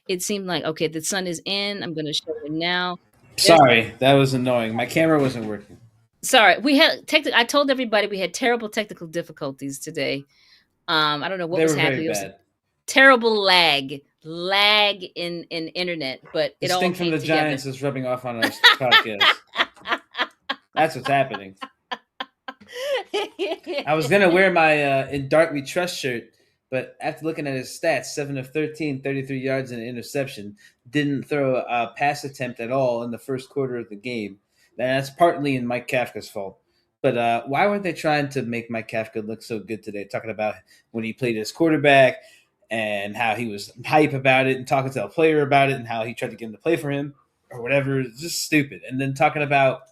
It seemed like, okay, the sun is in. I'm going to show him now. There's Sorry, that was annoying. My camera wasn't working. sorry. I told everybody we had terrible technical difficulties today. I don't know what They was were very happening. It was bad. terrible lag in internet, but The it all stink from came the together. Giants is rubbing off on our podcast. That's what's happening. I was gonna wear my "In Dark We Trust" shirt, but after looking at his stats, 7 of 13, 33 yards and an interception, didn't throw a pass attempt at all in the first quarter of the game. And that's partly in Mike Kafka's fault. But why weren't they trying to make Mike Kafka look so good today? Talking about when he played as quarterback and how he was hype about it, and talking to a player about it, and how he tried to get him to play for him or whatever. It's just stupid. And then talking about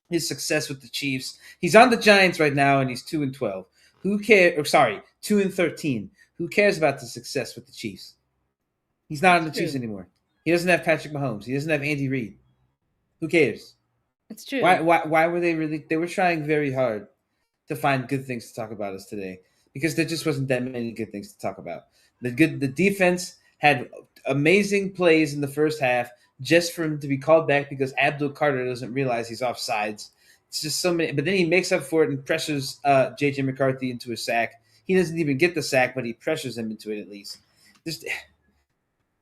his success with the Chiefs. He's on the Giants right now, and he's 2-12. Who cares? Or sorry, 2-13. Who cares about the success with the Chiefs? He's not on It's the Chiefs true. anymore. He doesn't have Patrick Mahomes. He doesn't have Andy Reid. Who cares? It's Why? true. Why were they really? They were trying very hard to find good things to talk about us today because there just wasn't that many good things to talk about. The defense had amazing plays in the first half just for him to be called back because Abdul Carter doesn't realize he's offsides. It's just so many, but then he makes up for it and pressures JJ McCarthy into a sack. He doesn't even get the sack, but he pressures him into it at least. Just,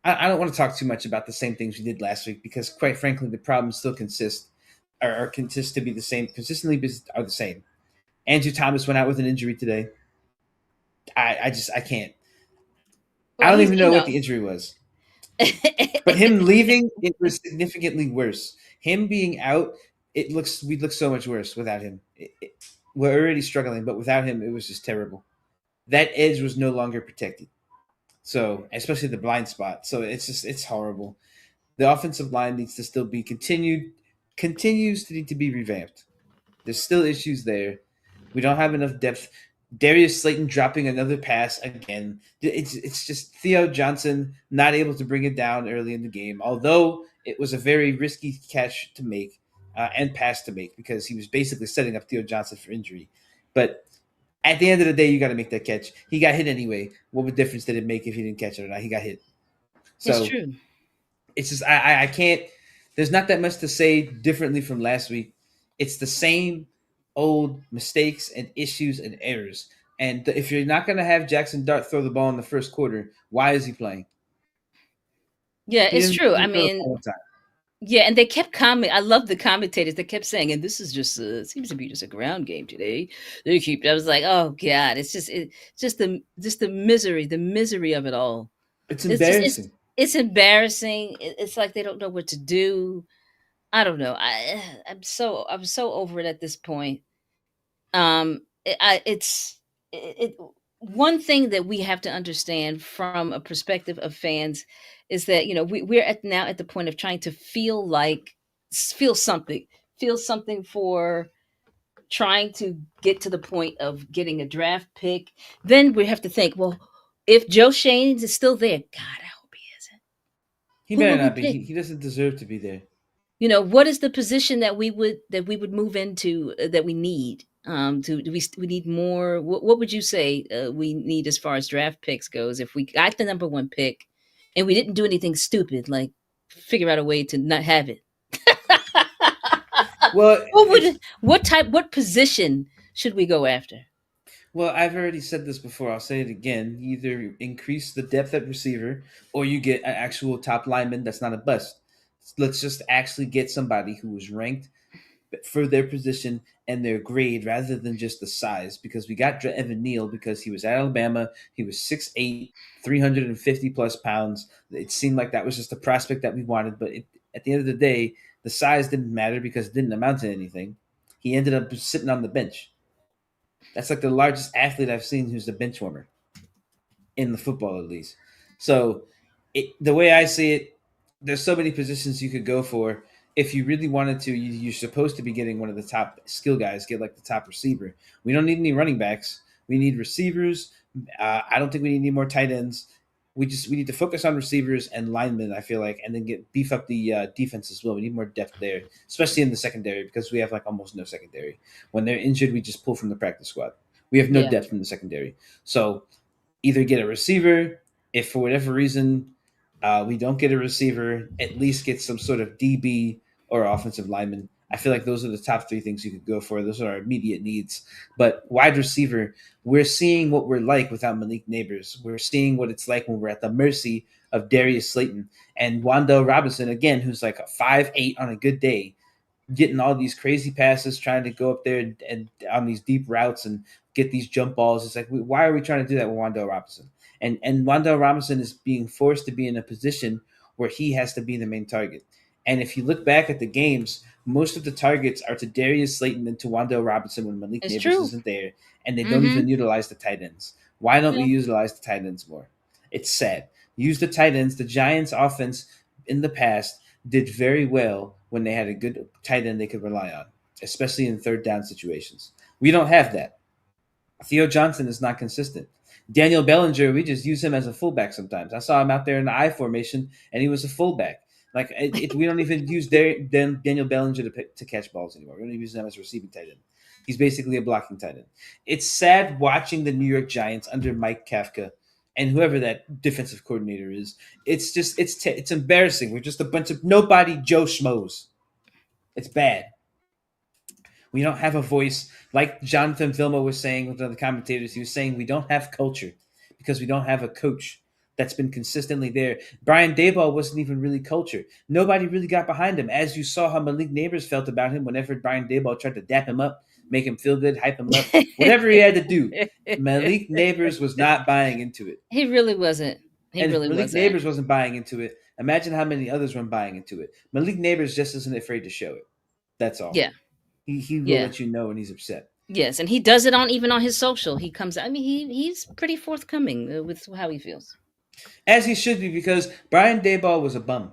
I don't want to talk too much about the same things we did last week because, quite frankly, the problems still consist or consist to be the same, consistently are the same. Andrew Thomas went out with an injury today. I can't. I Well, don't he's even know what the injury was. But him leaving, it was significantly worse. Him being out, we look so much worse without him. We're already struggling, but without him, it was just terrible. That edge was no longer protected. So, especially the blind spot. So it's horrible. The offensive line needs to still be continues to need to be revamped. There's still issues there. We don't have enough depth. Darius Slayton dropping another pass again. It's just Theo Johnson not able to bring it down early in the game. Although it was a very risky catch to make and pass to make because he was basically setting up Theo Johnson for injury. But at the end of the day, you got to make that catch. He got hit anyway. What difference did it make if he didn't catch it or not? He got hit. it's So true. it's just I can't. There's not that much to say differently from last week. It's the same old mistakes and issues and errors. And if you're not going to have Jackson Dart throw the ball in the first quarter, why is he playing? Yeah, He it's didn't true. I even throw the mean, ball one time. yeah, and they kept comment. I love the commentators. They kept saying, "And this is just seems to be just a ground game today." They keep. I was like, "Oh God!" Just the misery of it all. It's It's just embarrassing. it's embarrassing. It's like they don't know what to do. I don't know. I'm so over it at this point. It's one thing that we have to understand from a perspective of fans is that we're now at the point of trying to feel something, feel something for trying to get to the point of getting a draft pick. Then we have to think, well, if Joe Shanes is still there, God, I hope he isn't. He Who better would we not be. pick? He doesn't deserve to be there. What is the position that we would move into, that we need? Do we need more? What would you say we need as far as draft picks goes? If we got the number one pick and we didn't do anything stupid, like figure out a way to not have it. Well, What position should we go after? I've already said this before. I'll say it again. You either increase the depth at receiver, or you get an actual top lineman that's not a bust. Let's just actually get somebody who was ranked for their position and their grade rather than just the size. Because we got Evan Neal because he was at Alabama. He was 6'8", 350 plus pounds. It seemed like that was just a prospect that we wanted. But at the end of the day, the size didn't matter because it didn't amount to anything. He ended up sitting on the bench. That's like the largest athlete I've seen who's a bench warmer in the football, at least. So, the way I see it, there's so many positions you could go for. If you really wanted to, you're supposed to be getting one of the top skill guys, get like the top receiver. We don't need any running backs. We need receivers. I don't think we need any more tight ends. We need to focus on receivers and linemen. I feel like, and then get beef up the defense as well. We need more depth there, especially in the secondary because we have like almost no secondary. When they're injured, we just pull from the practice squad. We have no Yeah. depth in the secondary. So either get a receiver if for whatever reason We don't get a receiver, at least get some sort of DB or offensive lineman. I feel like those are the top three things you could go for. Those are our immediate needs. But wide receiver, we're seeing what we're like without Malik Neighbors. We're seeing what it's like when we're at the mercy of Darius Slayton and Wandell Robinson, again, who's like a 5'8" on a good day, getting all these crazy passes, trying to go up there and on these deep routes and get these jump balls. It's like, why are we trying to do that with Wandell Robinson? And Wandell Robinson is being forced to be in a position where he has to be the main target. And if you look back at the games, most of the targets are to Darius Slayton and to Wandell Robinson when Malik It's Neighbors true. isn't there, and they don't Mm-hmm. even utilize the tight ends. Why don't we Yeah. utilize the tight ends more? It's sad. Use the tight ends. The Giants' offense in the past did very well when they had a good tight end they could rely on, especially in third down situations. We don't have that. Theo Johnson is not consistent. Daniel Bellinger, we just use him as a fullback sometimes. I saw him out there in the I formation, and he was a fullback. Like we don't even use Daniel Bellinger to catch balls anymore. We don't even use him as a receiving tight end. He's basically a blocking tight end. It's sad watching the New York Giants under Mike Kafka and whoever that defensive coordinator is. It's just it's embarrassing. We're just a bunch of nobody Joe schmoes. It's bad. We don't have a voice. Like Jonathan Vilma was saying with the commentators, he was saying we don't have culture because we don't have a coach that's been consistently there. Brian Dayball wasn't even really culture. Nobody really got behind him. As you saw how Malik Neighbors felt about him whenever Brian Dayball tried to dap him up, make him feel good, hype him up, whatever he had to do. Malik Neighbors was not buying into it. He really wasn't. He And if really Malik wasn't. Neighbors wasn't buying into it, imagine how many others weren't buying into it. Malik Neighbors just isn't afraid to show it. That's all. Yeah. He will Yeah. let you know when he's upset. Yes, and he does it on even on his social. He comes. I mean, he's pretty forthcoming with how he feels. As he should be, because Brian Dayball was a bum.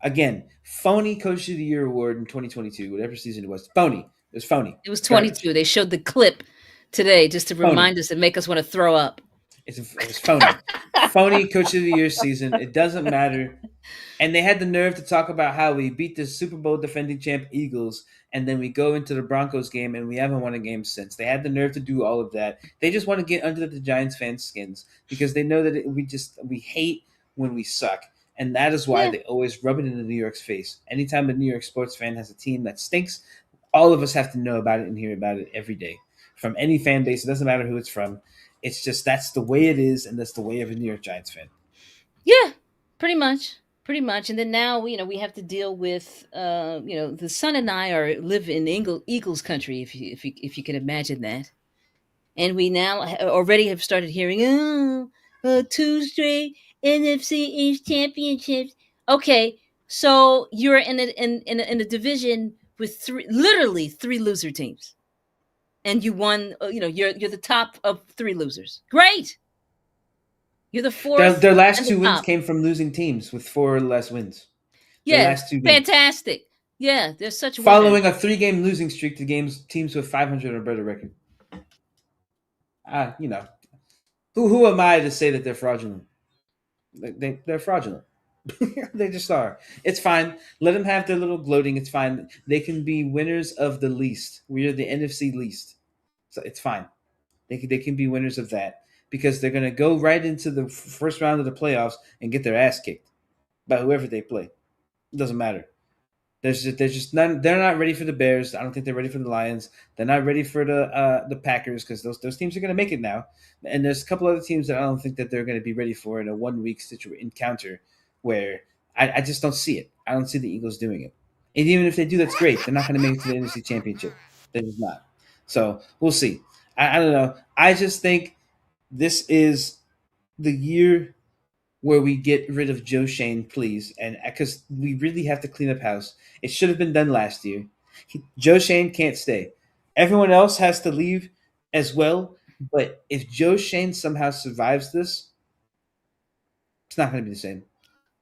Again, phony Coach of the Year award in 2022, whatever season it was. Phony. It was phony. It was Garbage. 22. They showed the clip today just to Phony. remind us and make us want to throw up. It was phony. Phony Coach of the Year season. It doesn't matter. And they had the nerve to talk about how we beat the Super Bowl defending champ Eagles, and then we go into the Broncos game and we haven't won a game since. They had the nerve to do all of that. They just want to get under the Giants fans' skins because they know that we hate when we suck, and that is why Yeah. they always rub it in the New York's face. Anytime a New York sports fan has a team that stinks, all of us have to know about it and hear about it every day from any fan base. It doesn't matter who it's from. It's just that's the way it is, and that's the way of a New York Giants fan. Yeah, pretty much. Pretty much. And then now, we have to deal with, the son and I are live in Eagles country, if you can imagine that. And we now already have started hearing, two straight NFC East championships. Okay, so you're in a division with literally three loser teams, and you won. You're the top of three losers. Great, you're the fourth Their last and the two wins top. came from losing teams with four or less wins. Their Yeah, last two games. fantastic. Yeah, they're such winners. Following a 3 game losing streak to teams with 500 or better record. You know, who am I to say that they're fraudulent? They're fraudulent. They just are. It's fine. Let them have their little gloating. It's fine. They can be winners of the least. We are the NFC least. So it's fine. They can be winners of that because they're going to go right into the first round of the playoffs and get their ass kicked by whoever they play. It doesn't matter. There's just none. They're not ready for the Bears. I don't think they're ready for the Lions. They're not ready for the Packers because those teams are going to make it now. And there's a couple other teams that I don't think that they're going to be ready for in a 1 week encounter where I just don't see it. I don't see the Eagles doing it. And even if they do, that's great. They're not going to make it to the NFC Championship. They're just not. So we'll see. I don't know. I just think this is the year where we get rid of Joe Shane, please, and because we really have to clean up house. It should have been done last year. Joe Shane can't stay. Everyone else has to leave as well. But if Joe Shane somehow survives this, it's not going to be the same.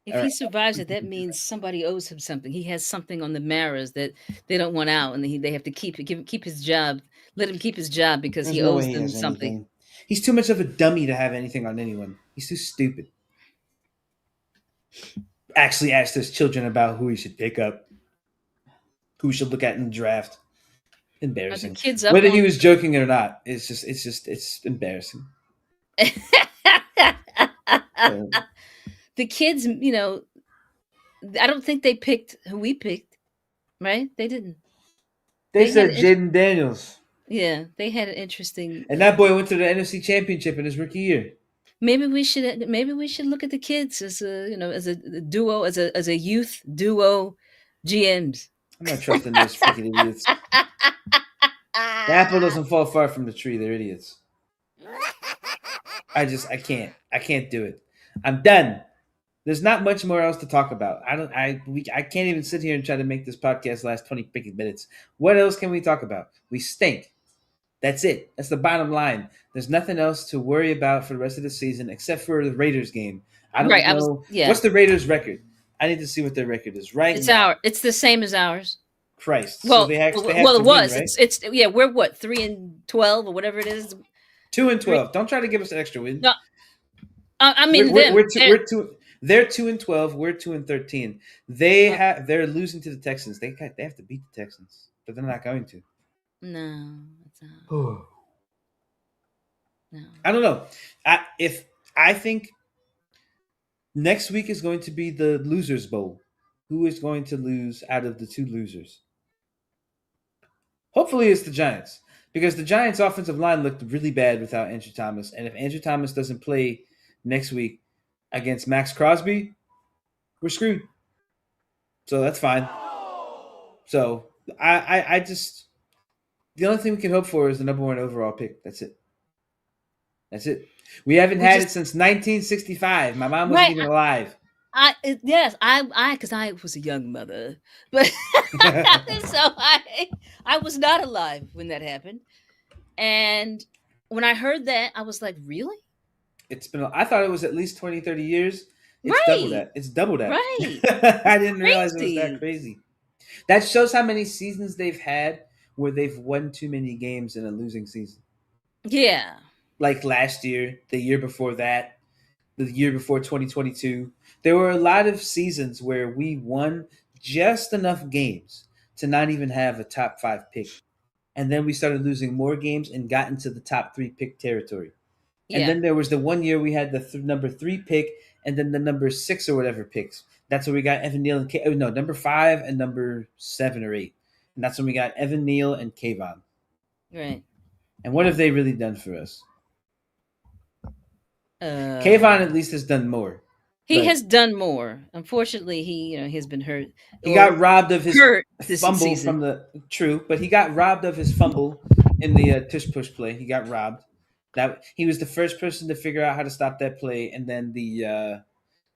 If All he right. survives it, that means somebody owes him something. He has something on the Maras that they don't want out, and they have to keep his job. Let him keep his job because There's he no owes way he them has something. anything. He's too much of a dummy to have anything on anyone. He's too stupid. Actually, asked his children about who he should pick up, who he should look at in the draft. Are the Embarrassing. kids up Whether he on? was joking or not, it's embarrassing. the So the kids, I don't think they picked who we picked, right? They didn't. They They had said an Jaden Daniels, yeah, they had an interesting. and that boy went to the NFC Championship in his rookie year. Maybe we should look at the kids as a duo, as a youth duo GMs. I'm not trusting those freaking idiots. The apple doesn't fall far from the tree. They're idiots. I can't do it. I'm done. There's not much more else to talk about. I can't even sit here and try to make this podcast last 20 freaking minutes. What else can we talk about? We stink. That's it. That's the bottom line. There's nothing else to worry about for the rest of the season except for the Raiders game. I Right. don't know Yeah. what's the Raiders record. I need to see what their record is right now. It's the same as ours. Christ. So Well, they have well, to it win, was. right? It's yeah. We're what, 3-12 or whatever it is. 2-12. Three. Don't try to give us an extra win. No, I We're mean we're, them. we're, two, we're two. They're 2-12. We're 2-13. Uh, They're losing to the Texans. They have to beat the Texans, but they're not going to. no, it's not. No. I don't know. I think next week is going to be the losers bowl. Who is going to lose out of the two losers? Hopefully, it's the Giants because the Giants' offensive line looked really bad without Andrew Thomas, and if Andrew Thomas doesn't play next week against Max Crosby, we're screwed. So that's fine. So I just the only thing we can hope for is the number one overall pick. That's it. That's it. We haven't We had just it since 1965. My mom wasn't right. even alive. Yes, because I was a young mother, but so I was not alive when that happened, and when I heard that, I was like, really? It's been. I thought it was at least 20, 30 years. It's double Right, that. It's double that. right, I didn't realize it was that crazy. crazy. That shows how many seasons they've had where they've won too many games in a losing season. Yeah, Like last year, the year before that, the year before 2022. There were a lot of seasons where we won just enough games to not even have a top five pick. And then we started losing more games and got into the top three pick territory. And yeah, then there was the one year we had the number three pick and then the number six or whatever picks. That's when we got Evan Neal and no, number five and number 7 or 8. And that's when we got Evan Neal and Kayvon. right. And what have they really done for us? Uh, Kayvon at least has done more. he But has done more. Unfortunately, he has been hurt he or got robbed of his hurt this fumble season. from the true, but he got robbed of his fumble in the tush push play. He got robbed. That he was the first person to figure out how to stop that play, and then the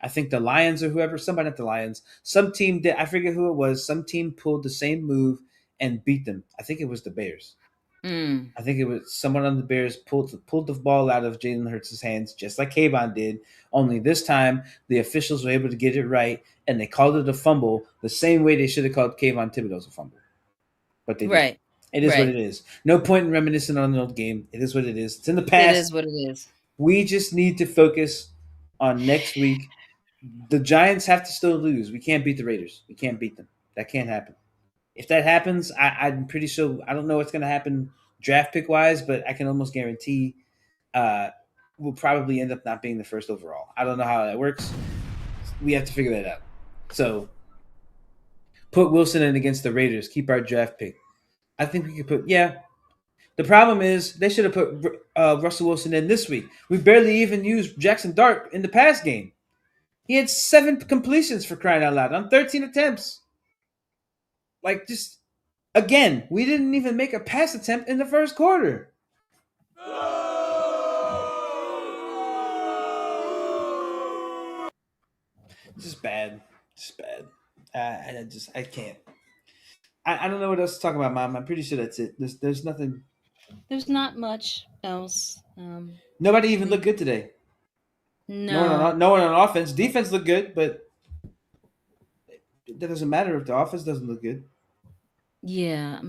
I think the Lions or whoever, somebody at the Lions, some team did. I forget who it was. Some team pulled the same move and beat them. I think it was the Bears. Mm, I think it was someone on the Bears pulled the ball out of Jalen Hurts' hands, just like Kayvon did. Only this time, the officials were able to get it right, and they called it a fumble the same way they should have called Kayvon Thibodeau's a fumble, but they didn't. right, It is what right. it is. No point in reminiscing on an old game. It is what it is. It's in the It past. is what it is. We just need to focus on next week. The Giants have to still lose. We can't beat the Raiders. We can't beat them. That can't happen. If that happens, I'm pretty sure. I don't know what's going to happen draft pick wise, but I can almost guarantee uh, we'll probably end up not being the first overall. I don't know how that works. We have to figure that out. So put Wilson in against the Raiders. Keep our draft pick. I think we could put. Yeah. The problem is they should have put Russell Wilson in this week. We barely even used Jackson Dart in the pass game. He had 7 completions for crying out loud on 13 attempts. Like, just again, we didn't even make a pass attempt in the first quarter. Just bad. Just bad. I can't. I don't know what else to talk about, Mom. I'm pretty sure that's it. There's nothing. There's not much else. Nobody even We looked good today. no. No one on offense. Defense looked good, but that doesn't matter if the offense doesn't look good. Yeah.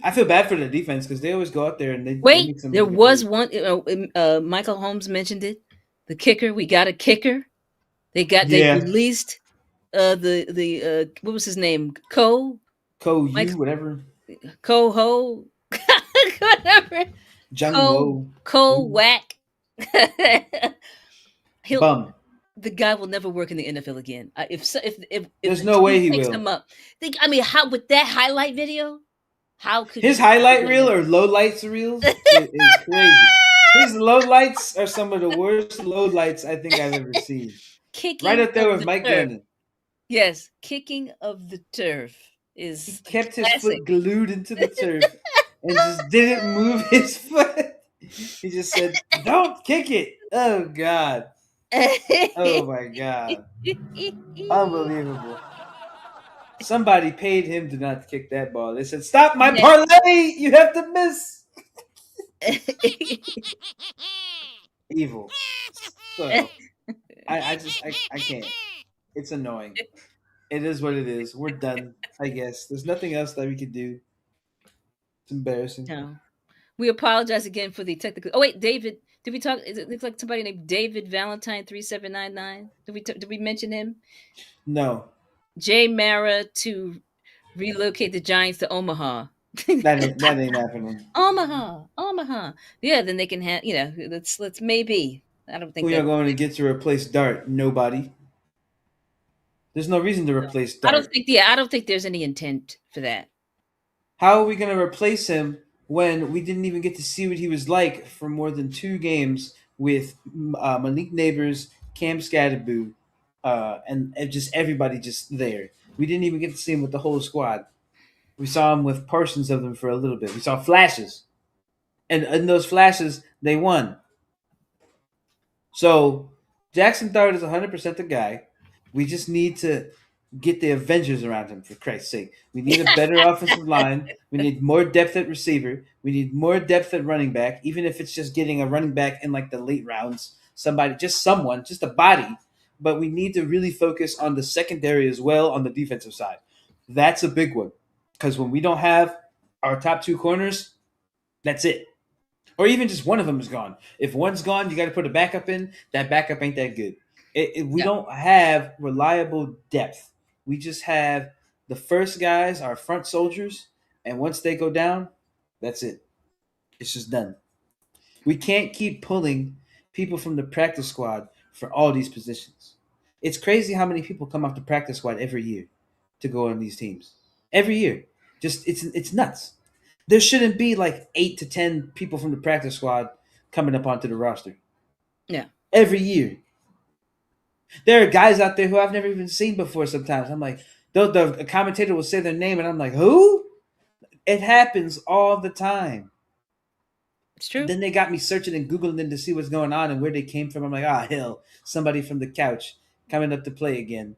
I feel bad for the defense because they always go out there and they Wait, make some there really good was plays. one. Michael Holmes mentioned it. The kicker. We got a kicker. They Yeah, released the what was his name? Ko Mike Yu, whatever. Ho whatever. Jung Wo. Ko Woo. Whack. He'll Bum. the guy will never work in the NFL again. If There's the no way team he picks will. him up, think I mean, how with that highlight video, how could His you ever highlight get him? reel or low lights reels is crazy. His low lights are some of the worst low lights I think I've ever seen. Right Kicking up there of with the Mike turf. Glennon. Yes, kicking of the turf He is a kept his classic. foot glued into the turf and just didn't move his foot. He just said, "Don't kick it." Oh God. Oh my God. Unbelievable. Somebody paid him to not kick that ball. They said, "Stop my Yes. parlay! You have to miss." Evil. So I can't. It's annoying. It is what it is. We're done. I guess there's nothing else that we could do. It's embarrassing. No. We apologize again for the technical. Oh wait, David, did we talk? It looks like somebody named David Valentine 3799. Did we mention him? No, Jay Mara to relocate the Giants to Omaha. that ain't happening. Omaha, Omaha. Yeah, then they can have. Let's maybe. I don't think Who y'all that. going to get to replace Dart? Nobody. There's no reason to replace I don't Dart. think. Yeah, I don't think there's any intent for that. How are we going to replace him when we didn't even get to see what he was like for more than 2 games with Malik Neighbors, Cam Scatterboo, and just everybody just there? We didn't even get to see him with the whole squad. We saw him with portions of them for a little bit. We saw flashes, and in those flashes, they won. So Jackson Dart is 100% the guy. We just need to get the Avengers around him, for Christ's sake. We need a better offensive line. We need more depth at receiver. We need more depth at running back, even if it's just getting a running back in like the late rounds. Somebody, just someone, just a body. But we need to really focus on the secondary as well on the defensive side. That's a big one. Because when we don't have our top two corners, that's it, or even just one of them is gone. If one's gone, you got to put a backup in. That backup ain't that good. We No. don't have reliable depth. We just have the first guys, our front soldiers, and once they go down, that's it. It's just done. We can't keep pulling people from the practice squad for all these positions. It's crazy how many people come off the practice squad every year to go on these teams. Every year. Just it's nuts. There shouldn't be like 8 to 10 people from the practice squad coming up onto the roster Yeah. every year. There are guys out there who I've never even seen before. Sometimes I'm like, the commentator will say their name, and I'm like, who? It happens all the time. It's And true. then they got me searching and googling them to see what's going on and where they came from. I'm like, ah, hell, somebody from the couch coming up to play again.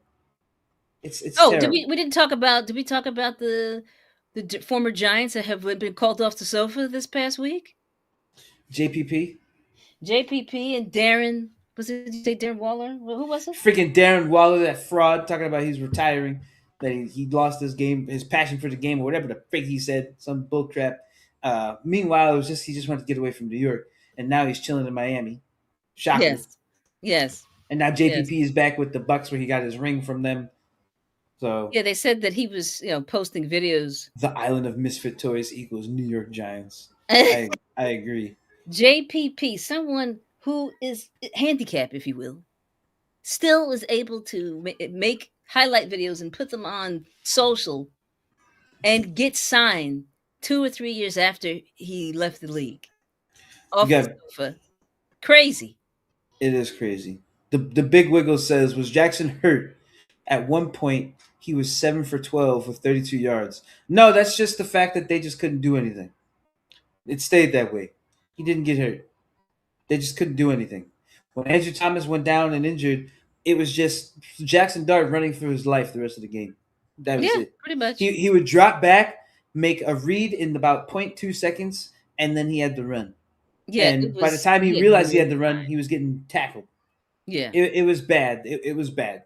It's Oh, did we? terrible. We didn't talk about. Did we talk about the former Giants that have been called off the sofa this past week? JPP, JPP and Darren. Was it? Did you say Darren Waller? Who was it? freaking Darren Waller, that fraud, talking about he's retiring, that he lost his game, his passion for the game, or whatever the frig he said, some bullcrap. Meanwhile, it was just he just wanted to get away from New York, and now he's chilling in Miami. Shocker. Yes. Yes. And now Yes. JPP is back with the Bucks, where he got his ring from them. So Yeah, they said that he was, posting videos. the island of misfit toys equals New York Giants. I agree. JPP, someone who is handicapped, if you will, still is able to make highlight videos and put them on social and get signed 2 or 3 years after he left the league You off the got sofa. Crazy. it is crazy. The big wiggle says, was Jackson hurt? At one point, he was 7 for 12 with 32 yards. No, that's just the fact that they just couldn't do anything. It stayed that way. He didn't get hurt. They just couldn't do anything. When Andrew Thomas went down and injured, it was just Jackson Dart running for his life the rest of the game. That was Yeah, it. pretty much. He would drop back, make a read in about zero point 0.2 seconds, and then he had to run. Yeah, it And by the was. time he He had realized he no had to run, time. he was getting tackled. Yeah, It was bad. It was bad.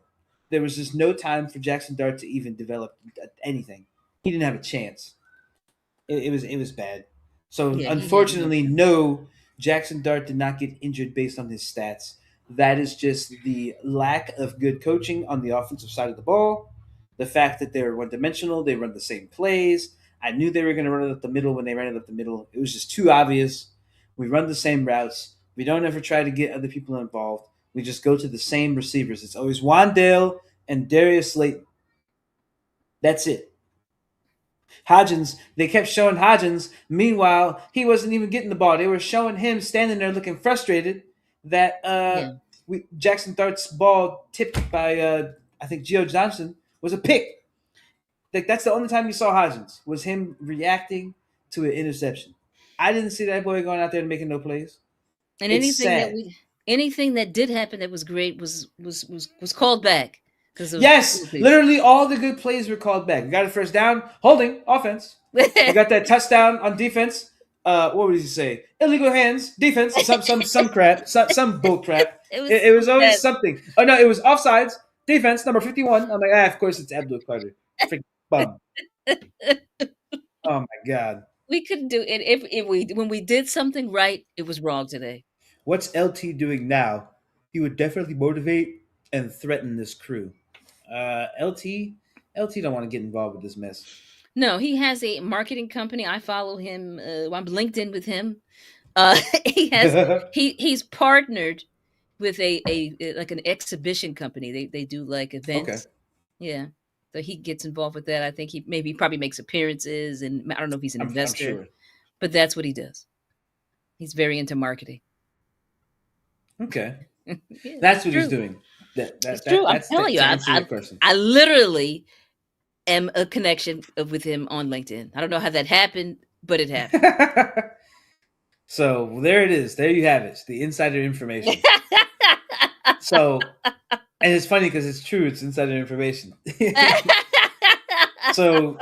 There was just no time for Jackson Dart to even develop anything. He didn't have a chance. It was bad. So yeah, he had no unfortunately, time. no, Jackson Dart did not get injured based on his stats. That is just the lack of good coaching on the offensive side of the ball. The fact that they're one dimensional, they run the same plays. I knew they were going to run it up the middle when they ran it up the middle. It was just too obvious. We run the same routes. We don't ever try to get other people involved. We just go to the same receivers. It's always Wandale and Darius Slayton. That's it. Hodgins, they kept showing Hodgins. Meanwhile, he wasn't even getting the ball. They were showing him standing there looking frustrated that Yeah. Jackson Dart's ball tipped by I think Gio Johnson was a pick. Like that's the only time you saw Hodgins was him reacting to an interception. I didn't see that boy going out there and making no plays. And It's anything that sad. we anything that did happen that was great was called back because of Yes, penalties. literally all the good plays were called back. We got a first down, holding offense. We got that touchdown on defense. What would he say? Illegal hands, defense, some crap, some bull crap. It was It so was always bad. something. Oh no, it was offsides, defense number 51. I'm like, of course it's Abdul Carter. Freaking bum. Oh my god. We couldn't do it if we when we did something right, it was wrong today. What's LT doing now? He would definitely motivate and threaten this crew. LT don't want to get involved with this mess. No, he has a marketing company. I follow him. I'm LinkedIn with him. He has he's partnered with like an exhibition company. They do like Okay, events. Yeah. So he gets involved with that. I think he probably makes appearances, and I don't know if he's an I'm investor, sure. but that's what he does. He's very into marketing. Okay, Yeah, that's it's what he's true. doing. It's true. I'm telling you, To answer your question. I literally am a connection with him on LinkedIn. I don't know how that happened, but it happened. So there it is. There you have it. The insider information. So, and it's funny because it's true. It's insider information. So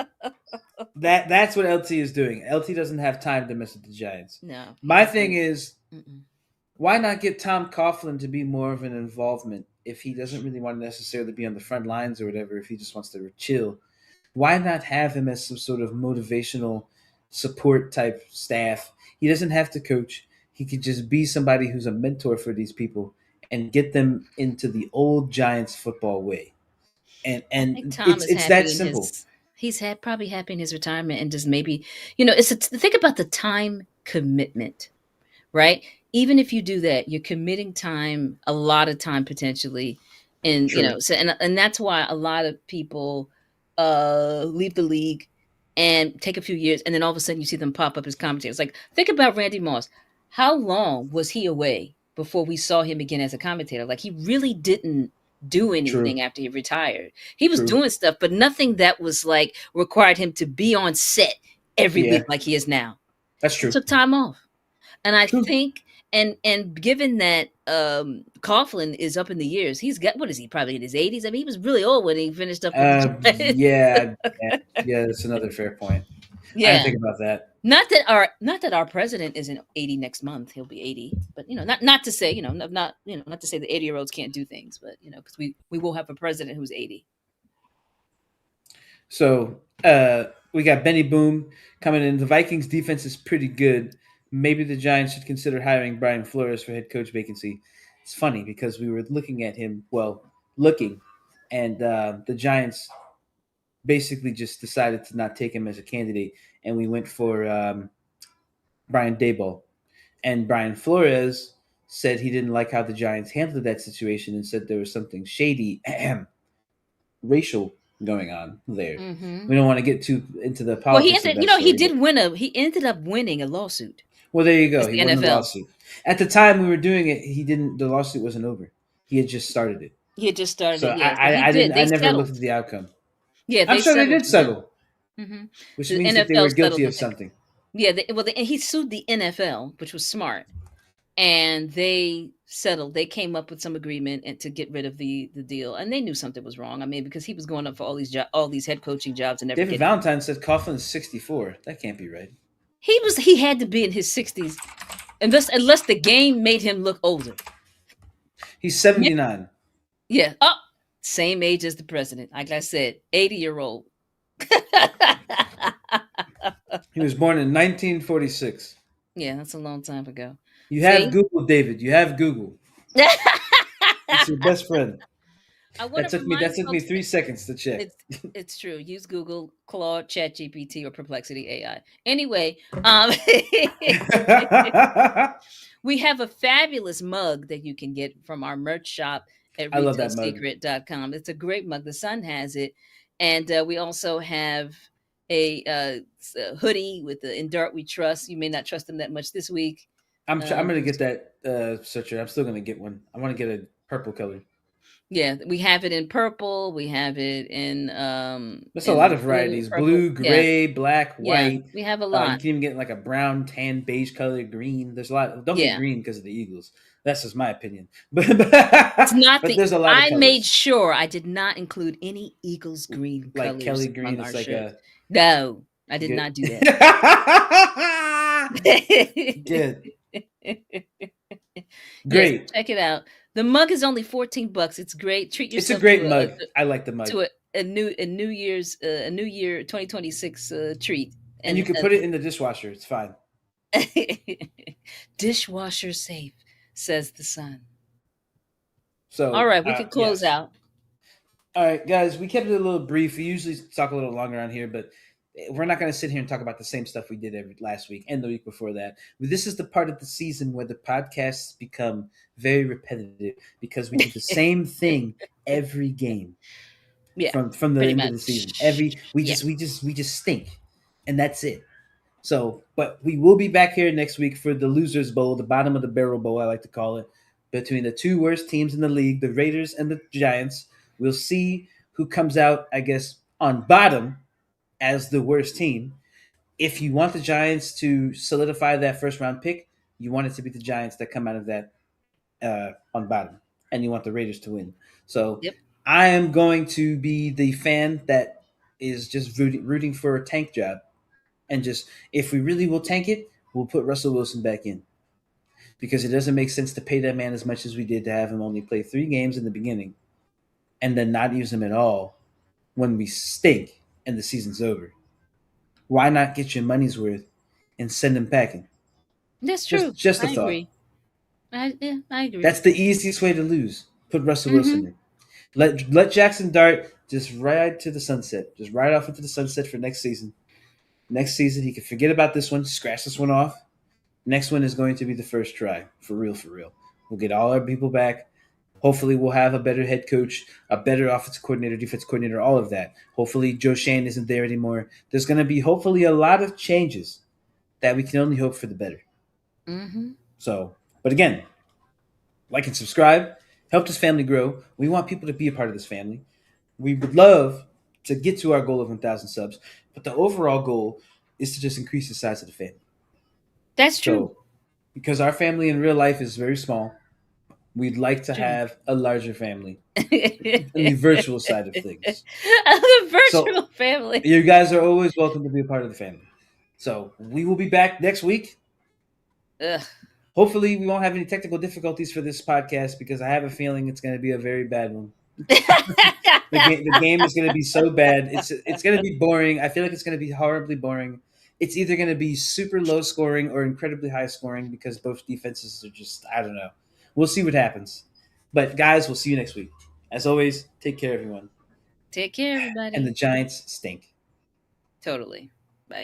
that's what LT is doing. LT doesn't have time to mess with the Giants. No, he My doesn't. thing is, Mm-mm. why not get Tom Coughlin to be more of an involvement if he doesn't really want to necessarily be on the front lines or whatever, if he just wants to chill? Why not have him as some sort of motivational support type staff? He doesn't have to coach. He could just be somebody who's a mentor for these people and get them into the old Giants football way. I think And Tom is it's that happy in simple. his. He's probably happy in his retirement, and just maybe think about the time commitment, right? Even if you do that, you're committing time, a lot of time potentially, and True. so and that's why a lot of people leave the league and take a few years, and then all of a sudden you see them pop up as commentators. Like think about Randy Moss. How long was he away before we saw him again as a commentator? Like he really didn't do True. anything after he retired. He was True. doing stuff, but nothing that was like required him to be on set every Yeah, week like he is now. that's He true. took time off. And I True. think and given that Coughlin is up in the years, he's got what is he, probably in his 80s? I mean, he was really old when he finished up with the Giants. Yeah, yeah, that's another fair point. I didn't Yeah. think about that. Not that our president isn't 80 next month. He'll be 80. But not to say, not to say the 80-year-olds can't do things, but because we will have a president who's 80. So we got Benny Boom coming in. The Vikings defense is pretty good. Maybe the Giants should consider hiring Brian Flores for head coach vacancy. It's funny because we were looking at him, looking, and the Giants basically just decided to not take him as a candidate, and we went for Brian Daboll. And Brian Flores said he didn't like how the Giants handled that situation and said there was something shady, racial going on there. Mm-hmm. We don't want to get too into the Well, politics of that he story, but did win he ended up winning a lawsuit well, there you go. against He the won the NFL. lawsuit. At the time we were doing it, he didn't. The lawsuit wasn't over. He had just started it. He had just started So it, yeah. So he I did. didn't. I They never looked settled. at the outcome. Yeah, I'm they sure they settled did with him. settle, Hmm. which The means that they NFL were settled guilty of with him. something. Yeah, and he sued the NFL, which was smart, and they settled. They came up with some agreement and to get rid of the deal, and they knew something was wrong. I mean, because he was going up for all these head coaching jobs and never David getting them. Valentine said Coughlin's 64. That can't be right. He had to be in his 60s, unless the game made him look older. He's 79. Yeah. Oh, same age as the president. Like I said, 80-year-old. He was born in 1946. Yeah, that's a long time ago. You have See? Google, David. You have Google. It's your best friend. I want to That remind took me folks that 3 seconds to check. it's it's true. Use Google, Claude, ChatGPT, or Perplexity AI. Anyway, I we have a fabulous mug that you can get from our merch shop at love that mug. retailsecret.com. It's a great mug. The sun has it. And we also have a hoodie with the In Dart We Trust. You may not trust them that much this week. I'm gonna get Just that searcher. I'm still gonna get one. I want to get a purple color. Yeah, we have it in purple. We have it There's a lot in of blue, varieties: purple. blue, Yeah, gray, black, yeah. white. We have a You lot. can even get like a brown, tan, beige color, green. There's a lot. Don't get Yeah. green because of the Eagles. That's just my opinion. It's not But the there's a lot of I made colors. sure I did not include any Eagles green Like Kelly colors green, among it's our like shirts. a No, I did good. not do that. Good. Yes, Great. check it out. The mug is only 14 bucks. It's great. Treat It's a yourself great mug. I like the mug. to a new year's a new year 2026 treat. And you And can put it in the dishwasher. It's fine. dishwasher safe, says the sun. All So, right, we could close yes. out. All right, guys, we kept it a little brief. We usually talk a little longer on here, but we're not going to sit here and talk about the same stuff we did every last week and the week before that. This is the part of the season where the podcasts become very repetitive because we do the same thing every game Yeah, from the pretty end of much. the season. Yeah. We just stink, and that's it. So, but we will be back here next week for the Losers Bowl, the bottom of the barrel bowl, I like to call it, between the two worst teams in the league, the Raiders and the Giants. We'll see who comes out, I guess, on bottom as the worst team. If you want the Giants to solidify that first round pick, you want it to be the Giants that come out of that on bottom, and you want the Raiders to win. So Yep. I am going to be the fan that is just rooting for a tank job, and just if we really will tank it, we'll put Russell Wilson back in because it doesn't make sense to pay that man as much as we did to have him only play 3 games in the beginning and then not use him at all when we stink and the season's over. Why not get your money's worth and send him packing? That's true. Just a I thought. agree. I agree. That's the easiest way to lose. Put Russell Mm-hmm. Wilson in. Let Jackson Dart just ride to the sunset. Just ride off into the sunset for next season. Next season, he can forget about this one, scratch this one off. Next one is going to be the first try. For real, for real. We'll get all our people back. Hopefully, we'll have a better head coach, a better offensive coordinator, defense coordinator, all of that. Hopefully, Joe Shane isn't there anymore. There's going to be hopefully a lot of changes that we can only hope for the better. Mm-hmm. So, but again, like and subscribe. Help this family grow. We want people to be a part of this family. We would love to get to our goal of 1,000 subs, but the overall goal is to just increase the size of the family. That's true. So, because our family in real life is very small, we'd like to True. have a larger family in the The virtual side of things. So, virtual family. you guys are always welcome to be a part of the family. So, we will be back next week. Ugh. Hopefully, we won't have any technical difficulties for this podcast because I have a feeling it's going to be a very bad one. The game is going to be so bad. It's going to be boring. I feel like it's going to be horribly boring. It's either going to be super low scoring or incredibly high scoring because both defenses are just I don't know. We'll see what happens. But guys, we'll see you next week. As always, take care, everyone. Take care, And the everybody. Giants stink. Totally.